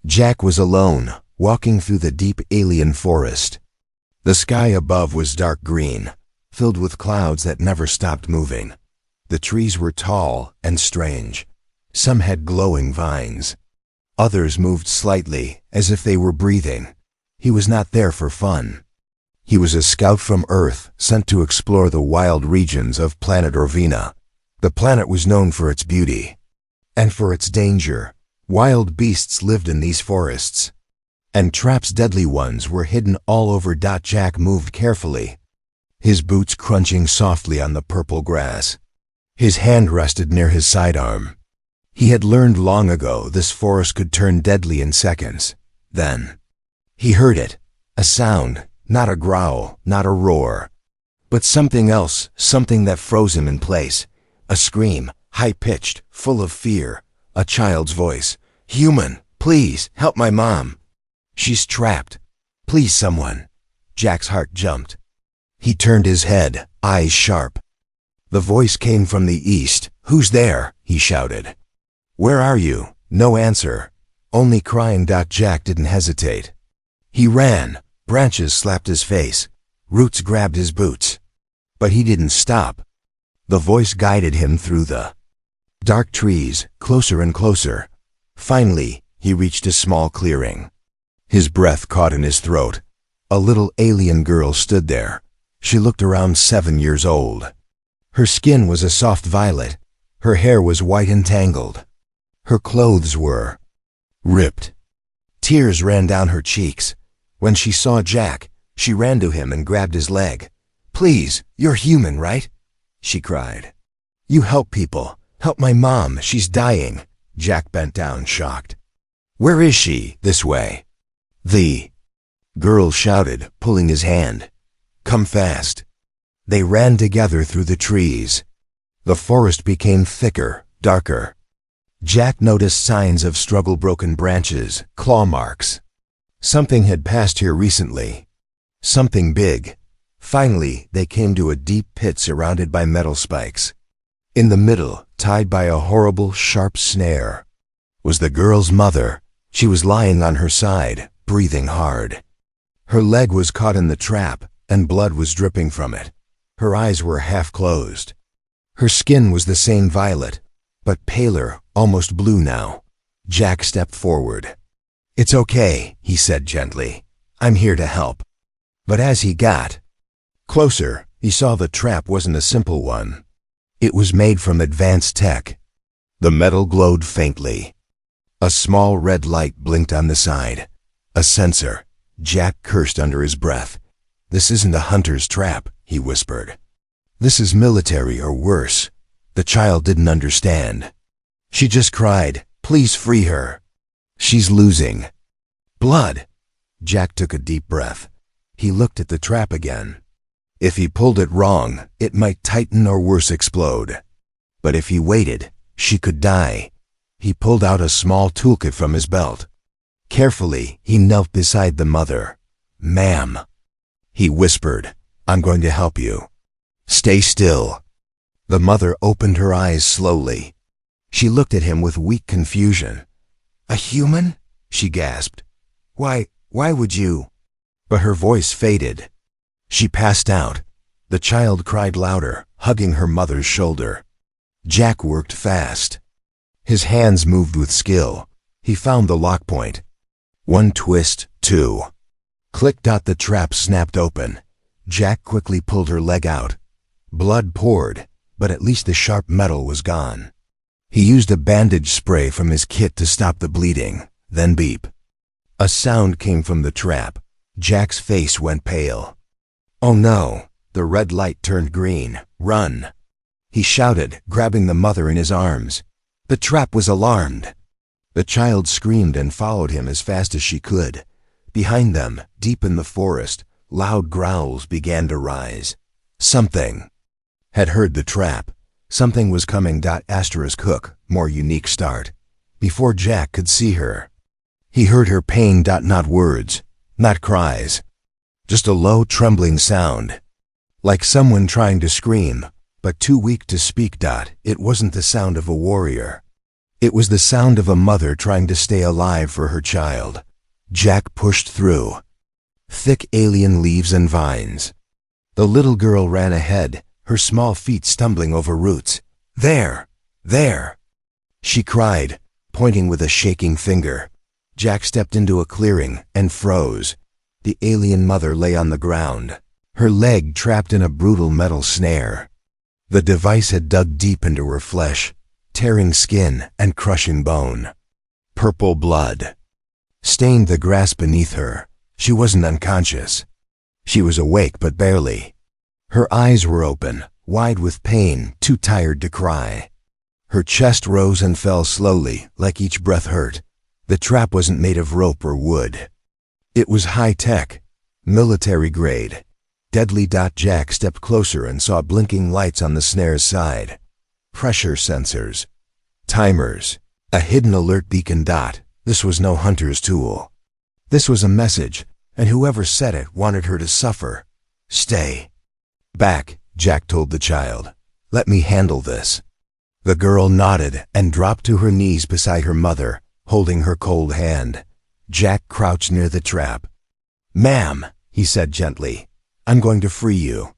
Jack was alone, walking through the deep alien forest. The sky above was dark green, filled with clouds that never stopped moving. The trees were tall and strange. Some had glowing vines. Others moved slightly, as if they were breathing. He was not there for fun. He was a scout from Earth, sent to explore the wild regions of planet Orvina. The planet was known for its beauty and for its danger. Wild beasts lived in these forests, and traps, deadly ones, were hidden all over. Jack moved carefully, his boots crunching softly on the purple grass. His hand rested near his sidearm. He had learned long ago this forest could turn deadly in seconds. Then he heard it, a sound, not a growl, not a roar, but something else, something that froze him in place. A scream, high-pitched, full of fear. A child's voice. "Human, please, help my mom. She's trapped. Please, someone." Jack's heart jumped. He turned his head, eyes sharp. The voice came from the east. "Who's there?" he shouted. "Where are you?" No answer. Only crying. Jack didn't hesitate. He ran. Branches slapped his face. Roots grabbed his boots. But he didn't stop. The voice guided him through the dark trees, closer and closer. Finally, he reached a small clearing. His breath caught in his throat. A little alien girl stood there. She looked around 7 years old. Her skin was a soft violet. Her hair was white and tangled. Her clothes were ripped. Tears ran down her cheeks. When she saw Jack, she ran to him and grabbed his leg. "Please, you're human, right?" she cried. "You help people. Help my mom, she's dying." Jack bent down, shocked. "Where is she?" "This way." The girl shouted, pulling his hand. "Come fast." They ran together through the trees. The forest became thicker, darker. Jack noticed signs of struggle, broken branches, claw marks. Something had passed here recently. Something big. Finally, they came to a deep pit surrounded by metal spikes. In the middle, tied by a horrible, sharp snare, was the girl's mother. She was lying on her side, breathing hard. Her leg was caught in the trap, and blood was dripping from it. Her eyes were half closed. Her skin was the same violet, but paler, almost blue now. Jack stepped forward. "It's okay," he said gently. "I'm here to help." But as he got closer, he saw the trap wasn't a simple one. It was made from advanced tech. The metal glowed faintly. A small red light blinked on the side. A sensor. Jack cursed under his breath. "This isn't a hunter's trap," he whispered. "This is military or worse." The child didn't understand. She just cried, "Please free her. She's losing blood." Jack took a deep breath. He looked at the trap again. If he pulled it wrong, it might tighten or worse, explode. But if he waited, she could die. He pulled out a small toolkit from his belt. Carefully, he knelt beside the mother. "Ma'am," he whispered, "I'm going to help you. Stay still." The mother opened her eyes slowly. She looked at him with weak confusion. "A human?" she gasped. Why would you?" But her voice faded. She passed out. The child cried louder, hugging her mother's shoulder. Jack worked fast. His hands moved with skill. He found the lock point. One twist, two. Click. The trap snapped open. Jack quickly pulled her leg out. Blood poured, but at least the sharp metal was gone. He used a bandage spray from his kit to stop the bleeding, then beep. A sound came from the trap. Jack's face went pale. "Oh no!" The red light turned green. "Run!" he shouted, grabbing the mother in his arms. The trap was alarmed. The child screamed and followed him as fast as she could. Behind them, deep in the forest, loud growls began to rise. Something had heard the trap. Something was coming. Hook, more unique start. Before Jack could see her, he heard her pain. Not words, not cries, just a low, trembling sound, like someone trying to scream, but too weak to speak. It wasn't the sound of a warrior. It was the sound of a mother trying to stay alive for her child. Jack pushed through. Thick alien leaves and vines. The little girl ran ahead, her small feet stumbling over roots. "There! There!" she cried, pointing with a shaking finger. Jack stepped into a clearing and froze. The alien mother lay on the ground, her leg trapped in a brutal metal snare. The device had dug deep into her flesh, tearing skin and crushing bone. Purple blood stained the grass beneath her. She wasn't unconscious. She was awake, but barely. Her eyes were open, wide with pain, too tired to cry. Her chest rose and fell slowly, like each breath hurt. The trap wasn't made of rope or wood. It was high-tech, military-grade. Deadly. Jack stepped closer and saw blinking lights on the snare's side. Pressure sensors. Timers. A hidden alert beacon. This was no hunter's tool. This was a message, and whoever said it wanted her to suffer. "Stay back," Jack told the child. "Let me handle this." The girl nodded and dropped to her knees beside her mother, holding her cold hand. Jack crouched near the trap. "Ma'am," he said gently, "I'm going to free you.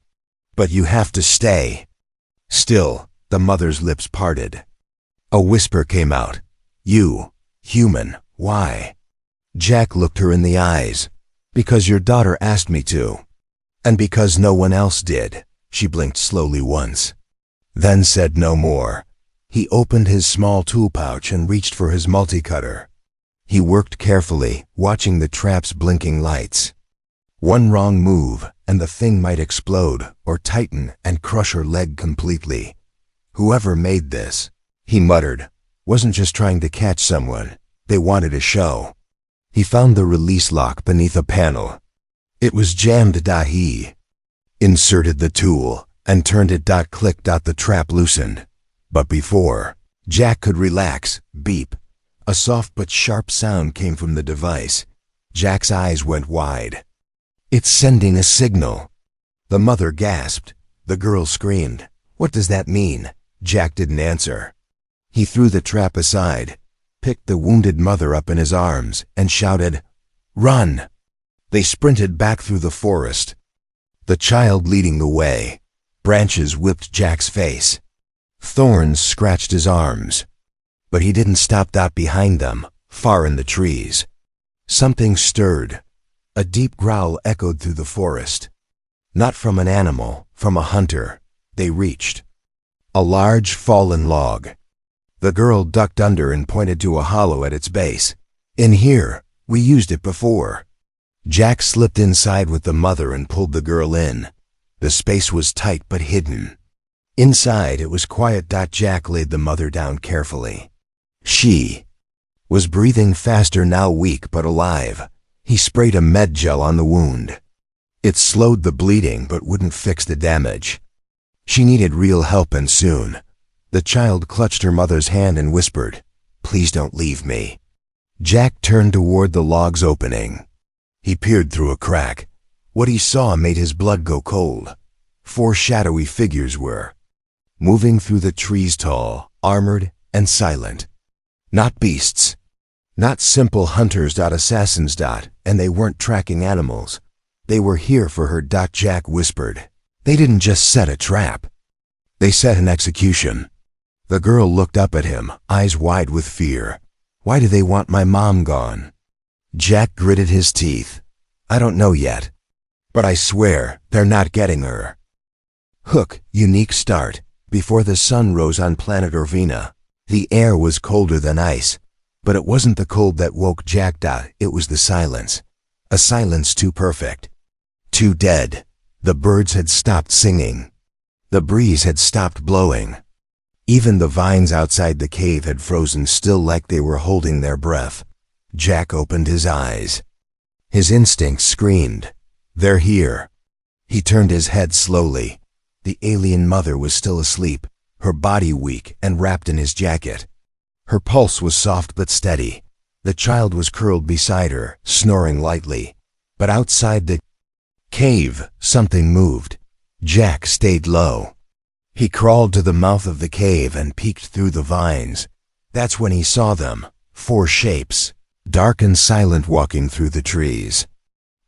But you have to stay." Still, the mother's lips parted. A whisper came out. "You, human, why?" Jack looked her in the eyes. "Because your daughter asked me to. And because no one else did." She blinked slowly once, then said no more. He opened his small tool pouch and reached for his multi-cutter. He worked carefully, watching the trap's blinking lights. One wrong move, and the thing might explode or tighten and crush her leg completely. Whoever made this, he muttered, wasn't just trying to catch someone. They wanted a show. He found the release lock beneath a panel. It was jammed. He inserted the tool and turned it. Click. The trap loosened. But before Jack could relax, beep. A soft but sharp sound came from the device. Jack's eyes went wide. "It's sending a signal." The mother gasped. The girl screamed. "What does that mean?" Jack didn't answer. He threw the trap aside, picked the wounded mother up in his arms, and shouted, "Run!" They sprinted back through the forest, the child leading the way. Branches whipped Jack's face. Thorns scratched his arms. But he didn't stop. Behind them, far in the trees, something stirred. A deep growl echoed through the forest. Not from an animal, from a hunter. They reached a large fallen log. The girl ducked under and pointed to a hollow at its base. "In here, we used it before." Jack slipped inside with the mother and pulled the girl in. The space was tight but hidden. Inside, it was quiet. Jack laid the mother down carefully. She was breathing faster now, weak but alive. He sprayed a med gel on the wound. It slowed the bleeding but wouldn't fix the damage. She needed real help, and soon. The child clutched her mother's hand and whispered, "Please don't leave me." Jack turned toward the log's opening. He peered through a crack. What he saw made his blood go cold. 4 shadowy figures were moving through the trees, tall, armored, and silent. Not beasts. Not simple hunters. Assassins. And they weren't tracking animals. They were here for her. Jack whispered. They didn't just set a trap. They set an execution. The girl looked up at him, eyes wide with fear. "Why do they want my mom gone?" Jack gritted his teeth. "I don't know yet. But I swear, they're not getting her." Hook, unique start. Before the sun rose on planet Orvina, the air was colder than ice. But it wasn't the cold that woke Jack. It was the silence. A silence too perfect. Too dead. The birds had stopped singing. The breeze had stopped blowing. Even the vines outside the cave had frozen still, like they were holding their breath. Jack opened his eyes. His instincts screamed, "They're here." He turned his head slowly. The alien mother was still asleep, her body weak and wrapped in his jacket. Her pulse was soft but steady. The child was curled beside her, snoring lightly. But outside the cave, something moved. Jack stayed low. He crawled to the mouth of the cave and peeked through the vines. That's when he saw them, 4 shapes, dark and silent, walking through the trees.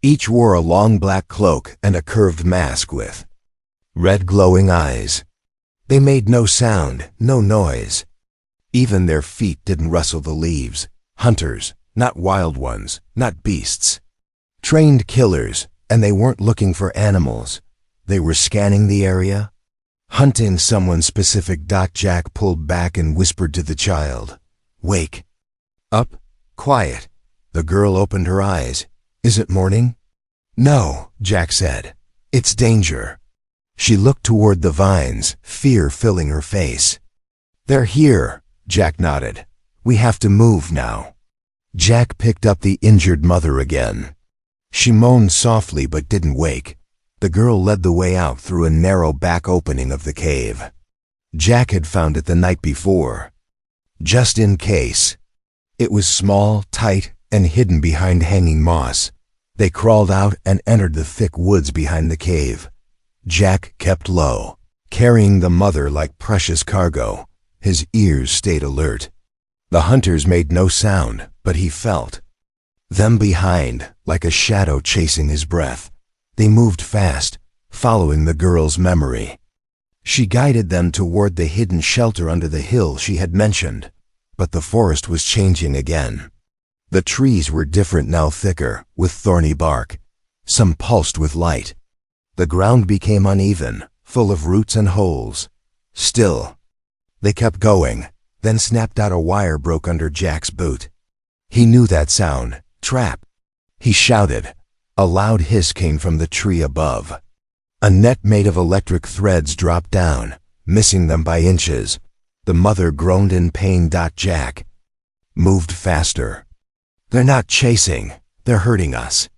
Each wore a long black cloak and a curved mask with red glowing eyes. They made no sound, no noise. Even their feet didn't rustle the leaves. Hunters, not wild ones, not beasts. Trained killers, and they weren't looking for animals. They were scanning the area, hunting someone specific. Jack pulled back and whispered to the child, "Wake up, quiet." The girl opened her eyes. "Is it morning?" "No," Jack said. "It's danger." She looked toward the vines, fear filling her face. "They're here," Jack nodded. "We have to move now." Jack picked up the injured mother again. She moaned softly but didn't wake. The girl led the way out through a narrow back opening of the cave. Jack had found it the night before, just in case. It was small, tight, and hidden behind hanging moss. They crawled out and entered the thick woods behind the cave. Jack kept low, carrying the mother like precious cargo. His ears stayed alert. The hunters made no sound, but he felt them behind, like a shadow chasing his breath. They moved fast, following the girl's memory. She guided them toward the hidden shelter under the hill she had mentioned, but the forest was changing again. The trees were different now, thicker, with thorny bark. Some pulsed with light. The ground became uneven, full of roots and holes. Still, they kept going, then snapped out. A wire broke under Jack's boot. He knew that sound. Trap! He shouted. A loud hiss came from the tree above. A net made of electric threads dropped down, missing them by inches. The mother groaned in pain. Jack moved faster. "They're not chasing. They're hurting us."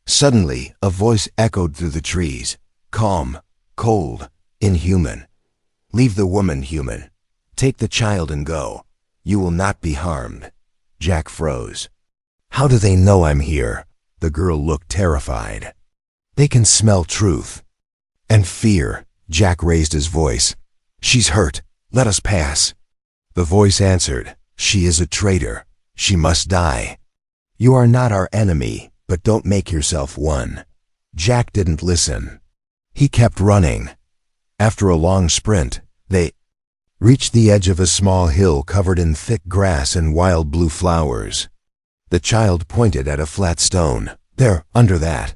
Suddenly, a voice echoed through the trees. Calm, cold, inhuman. "Leave the woman, human. Take the child and go. You will not be harmed." Jack froze. "How do they know I'm here?" The girl looked terrified. "They can smell truth and fear." Jack raised his voice. "She's hurt. Let us pass." The voice answered, "She is a traitor. She must die. You are not our enemy, but don't make yourself one." Jack didn't listen. He kept running. After a long sprint, they reached the edge of a small hill covered in thick grass and wild blue flowers. The child pointed at a flat stone. "There, under that."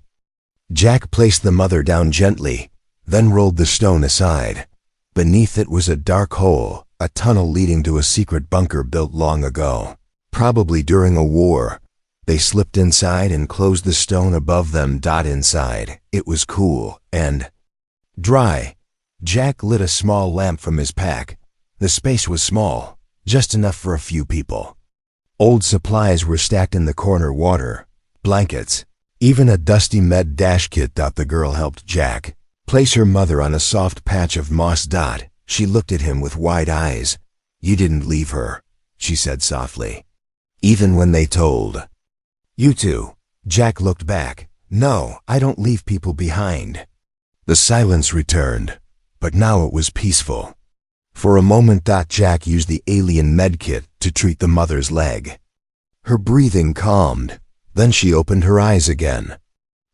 Jack placed the mother down gently, then rolled the stone aside. Beneath it was a dark hole, a tunnel leading to a secret bunker built long ago, probably during a war. They slipped inside and closed the stone above them. Inside, it was cool and dry. Jack lit a small lamp from his pack. The space was small, just enough for a few people. Old supplies were stacked in the corner: water, blankets, even a dusty med dash kit. The girl helped Jack place her mother on a soft patch of moss. She looked at him with wide eyes. "You didn't leave her," she said softly. "Even when they told you to." Jack looked back. "No, I don't leave people behind." The silence returned, but now it was peaceful. For a moment, Jack used the alien medkit to treat the mother's leg. Her breathing calmed. Then she opened her eyes again.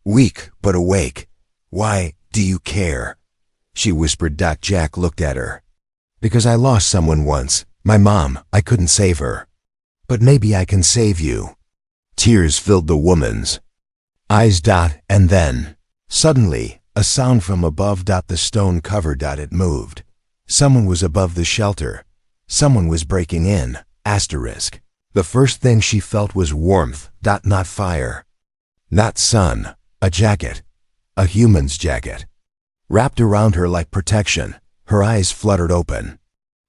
Weak, but awake. "Why do you care?" she whispered. Jack looked at her. "Because I lost someone once. My mom. I couldn't save her. But maybe I can save you." Tears filled the woman's eyes. And then, suddenly, a sound from above. The stone covered. It moved. Someone was above the shelter. Someone was breaking in. Asterisk. The first thing she felt was warmth. Not fire. Not sun. A jacket. A human's jacket. Wrapped around her like protection. Her eyes fluttered open.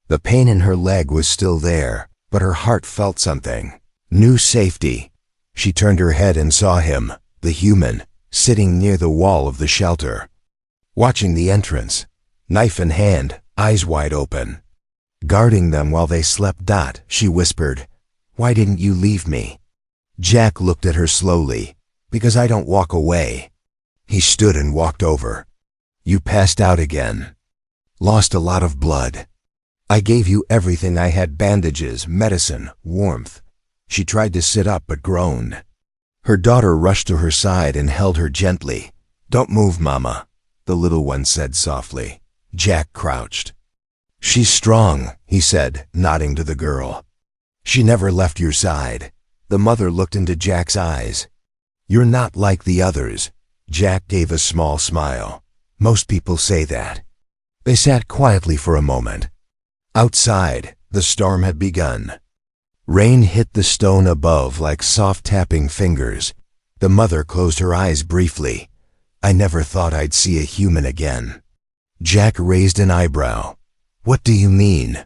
The pain in her leg was still there, but her heart felt something. New safety. She turned her head and saw him, the human, sitting near the wall of the shelter, watching the entrance, knife in hand, eyes wide open. Guarding them while they slept. She whispered, "Why didn't you leave me?" Jack looked at her slowly. "Because I don't walk away." He stood and walked over. "You passed out again. Lost a lot of blood." I gave you everything I had: bandages, medicine, warmth. She tried to sit up but groaned. Her daughter rushed to her side and held her gently. Don't move, Mama, the little one said softly. Jack crouched. She's strong, he said, nodding to the girl. She never left your side. The mother looked into Jack's eyes. You're not like the others. Jack gave a small smile. Most people say that. They sat quietly for a moment. Outside, the storm had begun. Rain hit the stone above like soft tapping fingers. The mother closed her eyes briefly. I never thought I'd see a human again. Jack raised an eyebrow. What do you mean?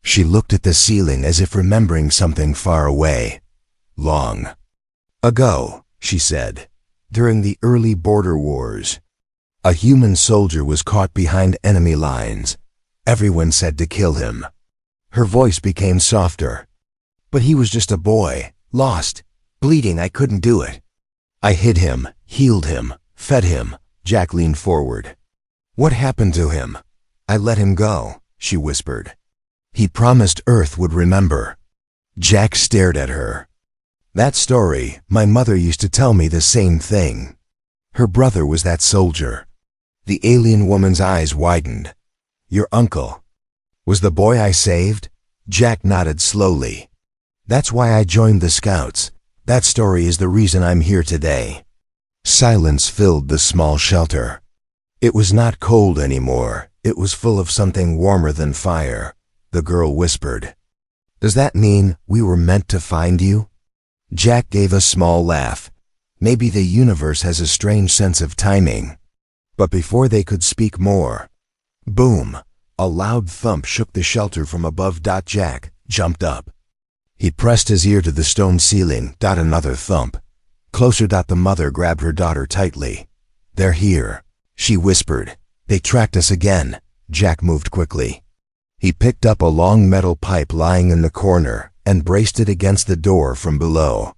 She looked at the ceiling as if remembering something far away. Long ago, she said, during the early border wars, a human soldier was caught behind enemy lines. Everyone said to kill him. Her voice became softer. But he was just a boy, lost, bleeding. I couldn't do it. I hid him, healed him, fed him. Jack leaned forward. What happened to him? I let him go, she whispered. He promised Earth would remember. Jack stared at her. That story, my mother used to tell me the same thing. Her brother was that soldier. The alien woman's eyes widened. Your uncle was the boy I saved? Jack nodded slowly. That's why I joined the Scouts. That story is the reason I'm here today. Silence filled the small shelter. It was not cold anymore. It was full of something warmer than fire. The girl whispered. Does that mean we were meant to find you? Jack gave a small laugh. Maybe the universe has a strange sense of timing. But before they could speak more, boom! A loud thump shook the shelter from above. Jack jumped up. He pressed his ear to the stone ceiling. Another thump. Closer. The mother grabbed her daughter tightly. They're here, she whispered. They tracked us again. Jack moved quickly. He picked up a long metal pipe lying in the corner and braced it against the door from below.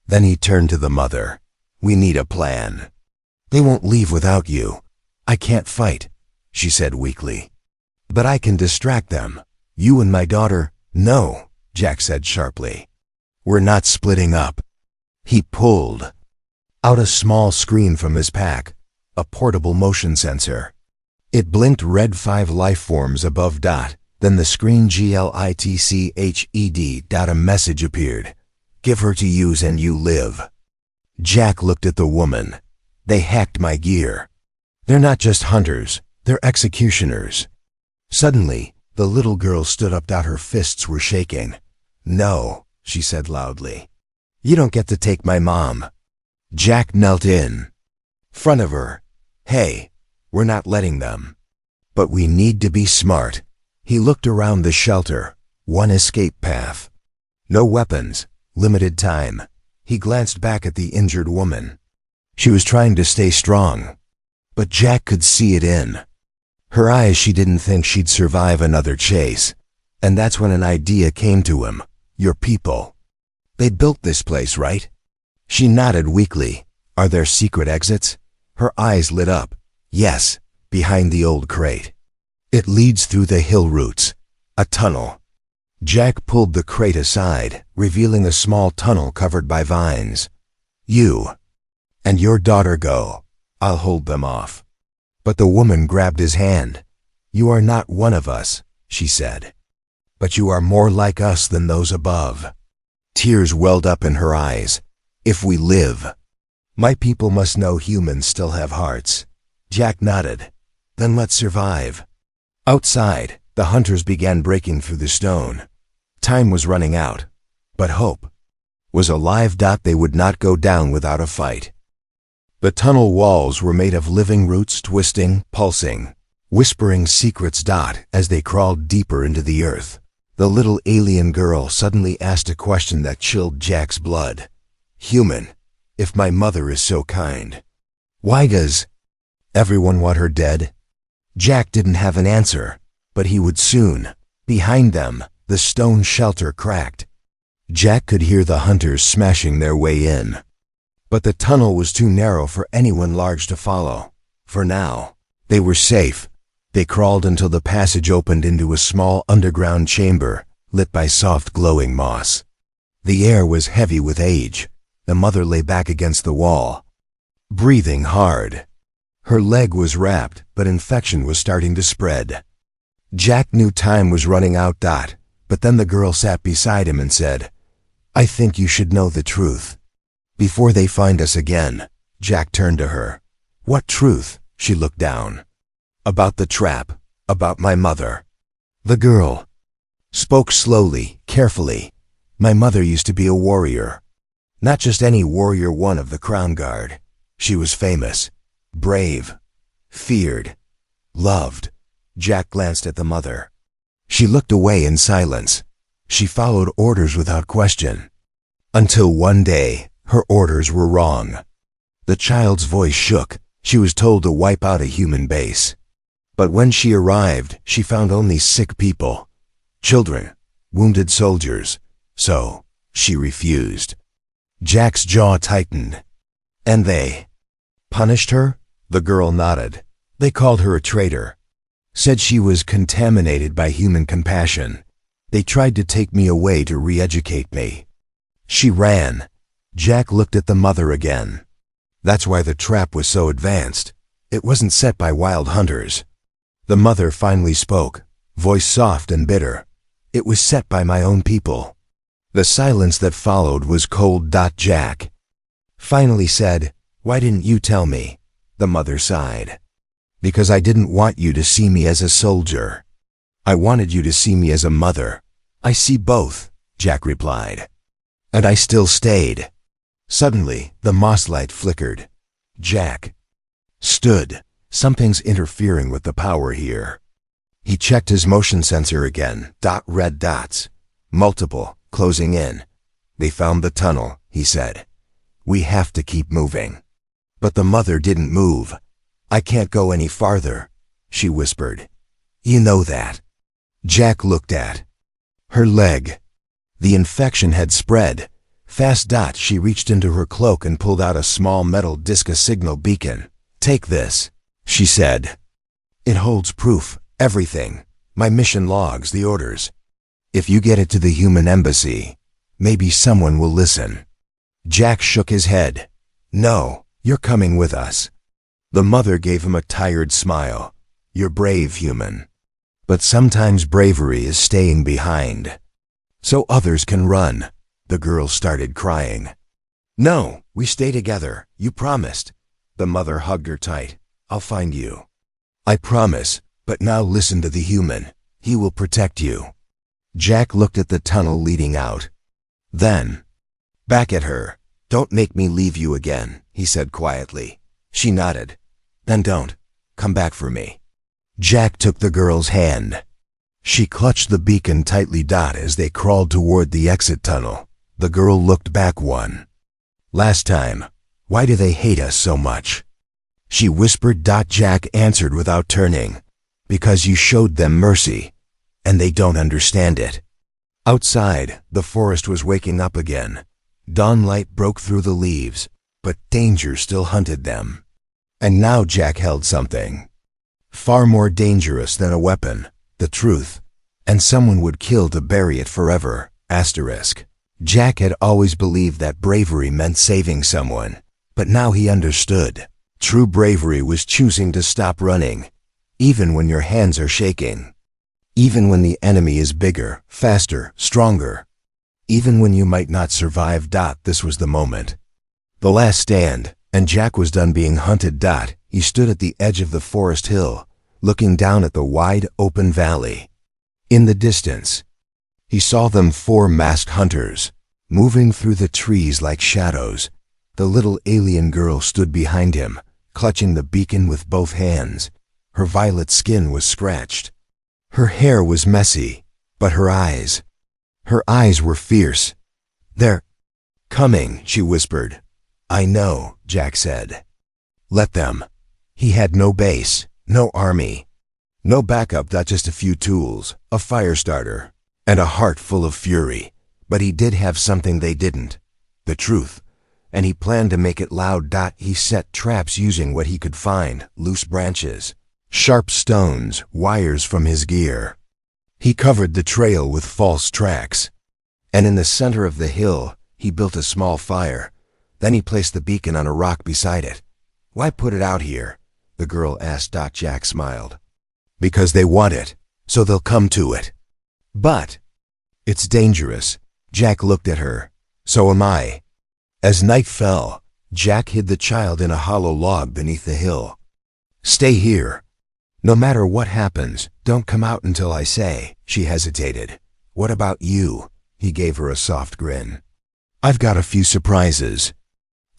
Then he turned to the mother. We need a plan. They won't leave without you. I can't fight, she said weakly. But I can distract them. You and my daughter. No, Jack said sharply. We're not splitting up. He pulled out a small screen from his pack, a portable motion sensor. It blinked red 5 life forms above. Then the screen glitched. A message appeared. Give her to use and you live. Jack looked at the woman. They hacked my gear. They're not just hunters, they're executioners. Suddenly, the little girl stood up. Her fists were shaking. No, she said loudly. You don't get to take my mom. Jack knelt in front of her. Hey, we're not letting them. But we need to be smart. He looked around the shelter. One escape path. No weapons, limited time. He glanced back at the injured woman. She was trying to stay strong, but Jack could see it in her eyes. She didn't think she'd survive another chase. And that's when an idea came to him. Your people. They built this place, right? She nodded weakly. Are there secret exits? Her eyes lit up. Yes, behind the old crate. It leads through the hill roots. A tunnel. Jack pulled the crate aside, revealing a small tunnel covered by vines. You and your daughter go. I'll hold them off. But the woman grabbed his hand. You are not one of us, she said. But you are more like us than those above. Tears welled up in her eyes. If we live, my people must know humans still have hearts. Jack nodded. Then let's survive. Outside, the hunters began breaking through the stone. Time was running out, but hope was alive. They would not go down without a fight. The tunnel walls were made of living roots, twisting, pulsing, whispering secrets. As they crawled deeper into the earth, the little alien girl suddenly asked a question that chilled Jack's blood. Human, if my mother is so kind, why does everyone want her dead? Jack didn't have an answer, but he would soon. Behind them, the stone shelter cracked. Jack could hear the hunters smashing their way in. But the tunnel was too narrow for anyone large to follow. For now, they were safe. They crawled until the passage opened into a small underground chamber, lit by soft glowing moss. The air was heavy with age. The mother lay back against the wall, breathing hard. Her leg was wrapped, but infection was starting to spread. Jack knew time was running out. But then the girl sat beside him and said, "I think you should know the truth. Before they find us again." Jack turned to her. "What truth?" She looked down. "About the trap, about my mother." The girl spoke slowly, carefully. "My mother used to be a warrior. Not just any warrior, one of the Crown Guard. She was famous, brave, feared, loved." Jack glanced at the mother. She looked away in silence. She followed orders without question. Until one day, her orders were wrong. The child's voice shook. She was told to wipe out a human base. But when she arrived, she found only sick people. Children, wounded soldiers. So, she refused. Jack's jaw tightened. "And they punished her?" The girl nodded. "They called her a traitor. Said she was contaminated by human compassion. They tried to take me away to re-educate me. She ran." Jack looked at the mother again. "That's why the trap was so advanced. It wasn't set by wild hunters." The mother finally spoke, voice soft and bitter. "It was set by my own people." The silence that followed was cold. Jack finally said, "Why didn't you tell me?" The mother sighed. "Because I didn't want you to see me as a soldier. I wanted you to see me as a mother." "I see both," Jack replied. "And I still stayed." Suddenly, the moss light flickered. Jack stood. Something's interfering with the power here. He checked his motion sensor again. Red dots. Multiple, closing in. "They found the tunnel," he said. "We have to keep moving." But the mother didn't move. "I can't go any farther," she whispered. "You know that." Jack looked at her leg. The infection had spread. Fast. She reached into her cloak and pulled out a small metal disc, a signal beacon. "Take this," she said. "It holds proof, everything. My mission logs, the orders. If you get it to the human embassy, maybe someone will listen." Jack shook his head. "No, you're coming with us." The mother gave him a tired smile. "You're brave, human. But sometimes bravery is staying behind, so others can run." The girl started crying. "No, we stay together. You promised." The mother hugged her tight. "I'll find you." "I promise, but now listen to the human. He will protect you." Jack looked at the tunnel leading out. Then, back at her. "Don't make me leave you again," he said quietly. She nodded. "Then don't. Come back for me." Jack took the girl's hand. She clutched the beacon tightly. As they crawled toward the exit tunnel, the girl looked back one last time. "Why do they hate us so much?" she whispered. Jack answered without turning. "Because you showed them mercy, and they don't understand it." Outside, the forest was waking up again. Dawnlight broke through the leaves, but danger still hunted them. And now Jack held something far more dangerous than a weapon, the truth, and someone would kill to bury it forever. Jack had always believed that bravery meant saving someone, but now he understood. True bravery was choosing to stop running, even when your hands are shaking. Even when the enemy is bigger, faster, stronger. Even when you might not survive. This was the moment. The last stand, and Jack was done being hunted. He stood at the edge of the forest hill, looking down at the wide, open valley. In the distance, he saw them, 4 masked hunters, moving through the trees like shadows. The little alien girl stood behind him, clutching the beacon with both hands. Her violet skin was scratched. Her hair was messy, but her eyes were fierce. "They're coming," she whispered. "I know," Jack said. "Let them." He had no base, no army, no backup. Just a few tools, a fire starter, and a heart full of fury. But he did have something they didn't, the truth, and he planned to make it loud. He set traps using what he could find, loose branches, Sharp stones, wires from his gear. He covered the trail with false tracks. And in the center of the hill, he built a small fire. Then he placed the beacon on a rock beside it. "Why put it out here?" the girl asked. Jack smiled. "Because they want it, so they'll come to it." "But it's dangerous." Jack looked at her. "So am I." As night fell, Jack hid the child in a hollow log beneath the hill. "Stay here. No matter what happens, don't come out until I say." She hesitated. "What about you?" He gave her a soft grin. "I've got a few surprises."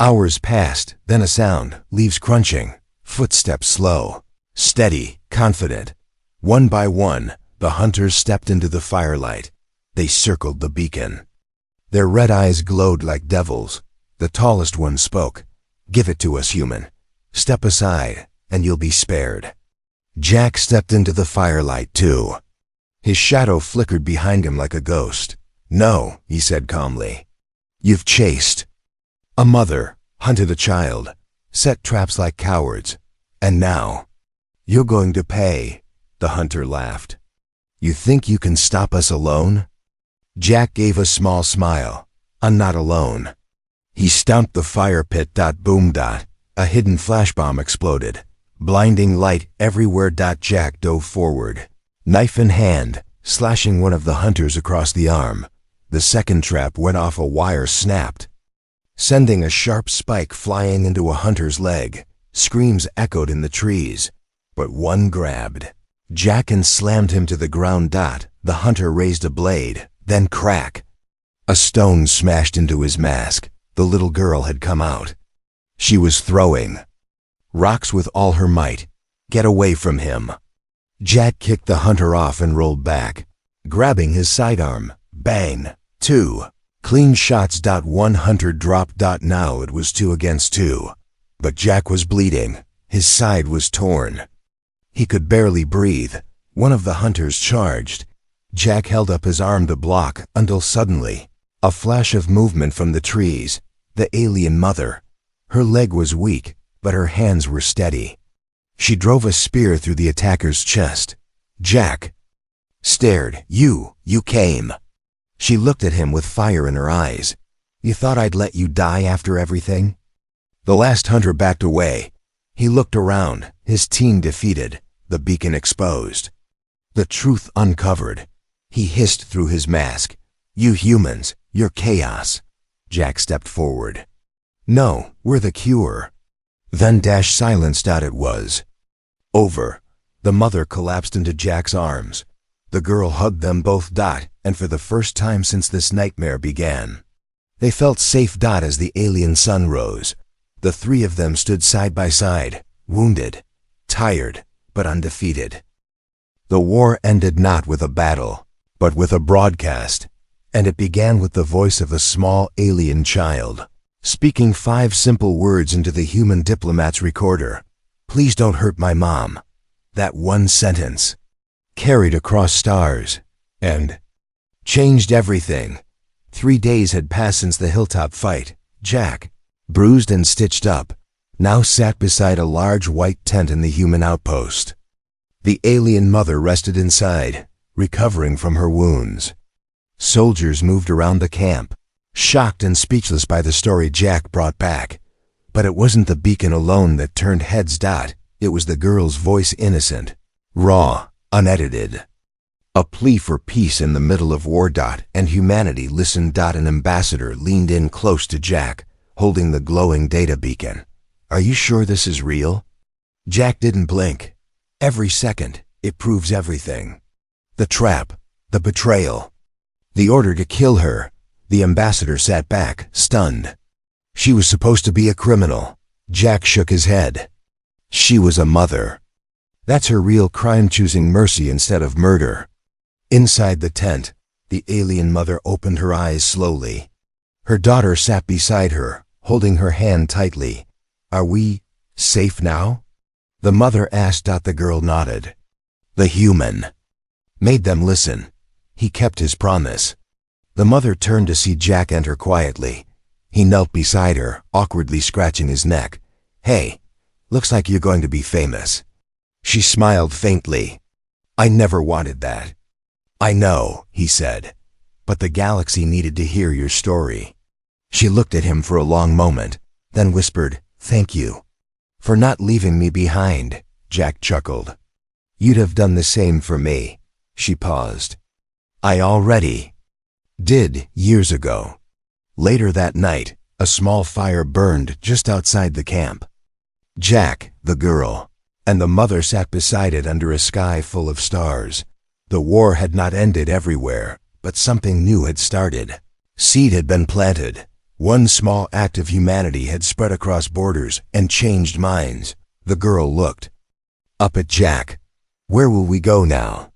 Hours passed, then a sound, leaves crunching, footsteps slow, steady, confident. One by one, the hunters stepped into the firelight. They circled the beacon. Their red eyes glowed like devils. The tallest one spoke. "Give it to us, human. Step aside, and you'll be spared." Jack stepped into the firelight, too. His shadow flickered behind him like a ghost. "No," he said calmly. "You've chased a mother, hunted a child, set traps like cowards, and now you're going to pay." The hunter laughed. "You think you can stop us alone?" Jack gave a small smile. "I'm not alone." He stomped the fire pit. Boom. A hidden flash bomb exploded. Blinding light everywhere. Jack dove forward, knife in hand, slashing one of the hunters across the arm. The second trap went off. A wire snapped, sending a sharp spike flying into a hunter's leg. Screams echoed in the trees, but one grabbed Jack and slammed him to the ground. The hunter raised a blade, then crack. A stone smashed into his mask. The little girl had come out. She was throwing rocks with all her might. "Get away from him." Jack kicked the hunter off and rolled back, grabbing his sidearm. Bang. 2 clean shots. One hunter dropped. Now it was 2 against 2. But Jack was bleeding. His side was torn. He could barely breathe. One of the hunters charged. Jack held up his arm to block until suddenly, a flash of movement from the trees. The alien mother. Her leg was weak, but her hands were steady. She drove a spear through the attacker's chest. Jack stared. You came." She looked at him with fire in her eyes. "You thought I'd let you die after everything?" The last hunter backed away. He looked around, his team defeated, the beacon exposed, the truth uncovered. He hissed through his mask. "You humans, you're chaos." Jack stepped forward. "No, we're the cure." Then silence. It was over. The mother collapsed into Jack's arms. The girl hugged them both. And for the first time since this nightmare began, they felt safe. As the alien sun rose, the three of them stood side by side, wounded, tired, but undefeated. The war ended not with a battle, but with a broadcast, and it began with the voice of a small alien child, speaking 5 simple words into the human diplomat's recorder. "Please don't hurt my mom." That one sentence carried across stars and changed everything. 3 days had passed since the hilltop fight. Jack, bruised and stitched up, now sat beside a large white tent in the human outpost. The alien mother rested inside, recovering from her wounds. Soldiers moved around the camp, shocked and speechless by the story Jack brought back. But it wasn't the beacon alone that turned heads. It was the girl's voice, innocent, raw, unedited. A plea for peace in the middle of war. And humanity listened. An ambassador leaned in close to Jack, holding the glowing data beacon. "Are you sure this is real?" Jack didn't blink. "Every second, it proves everything. The trap, the betrayal, the order to kill her." The ambassador sat back, stunned. "She was supposed to be a criminal." Jack shook his head. "She was a mother. That's her real crime, choosing mercy instead of murder." Inside the tent, the alien mother opened her eyes slowly. Her daughter sat beside her, holding her hand tightly. "Are we safe now?" the mother asked. The girl nodded. "The human made them listen. He kept his promise." The mother turned to see Jack enter quietly. He knelt beside her, awkwardly scratching his neck. "Hey, looks like you're going to be famous." She smiled faintly. I never wanted that. I know, he said, but the galaxy needed to hear your story. She looked at him for a long moment, then whispered, thank you. For not leaving me behind, Jack chuckled. You'd have done the same for me. She paused. I already did years ago. Later that night, a small fire burned just outside the camp. Jack, the girl, and the mother sat beside it under a sky full of stars. The war had not ended everywhere, but something new had started. Seed had been planted. One small act of humanity had spread across borders and changed minds. The girl looked up at Jack. Where will we go now?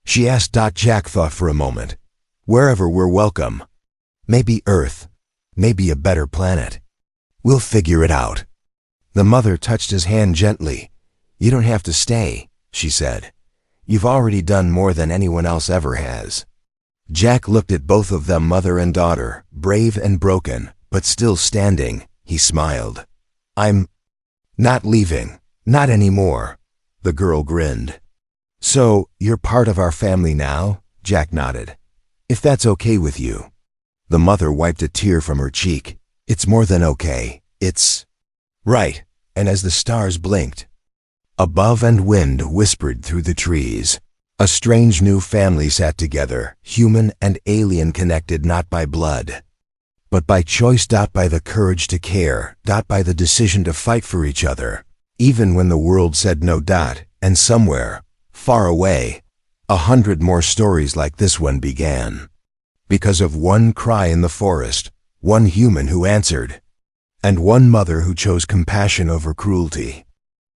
She asked. Jack thought for a moment. Wherever we're welcome. Maybe Earth. Maybe a better planet. We'll figure it out. The mother touched his hand gently. You don't have to stay, she said. You've already done more than anyone else ever has. Jack looked at both of them, mother and daughter, brave and broken, but still standing. He smiled. I'm not leaving. Not anymore. The girl grinned. So, you're part of our family now? Jack nodded. If that's okay with you. The mother wiped a tear from her cheek. It's more than okay. It's right. And as the stars blinked, above and wind whispered through the trees. A strange new family sat together, human and alien, connected not by blood, but by choice. By the courage to care. By the decision to fight for each other, even when the world said no. And somewhere, far away, 100 more stories like this one began. Because of one cry in the forest, one human who answered, and one mother who chose compassion over cruelty.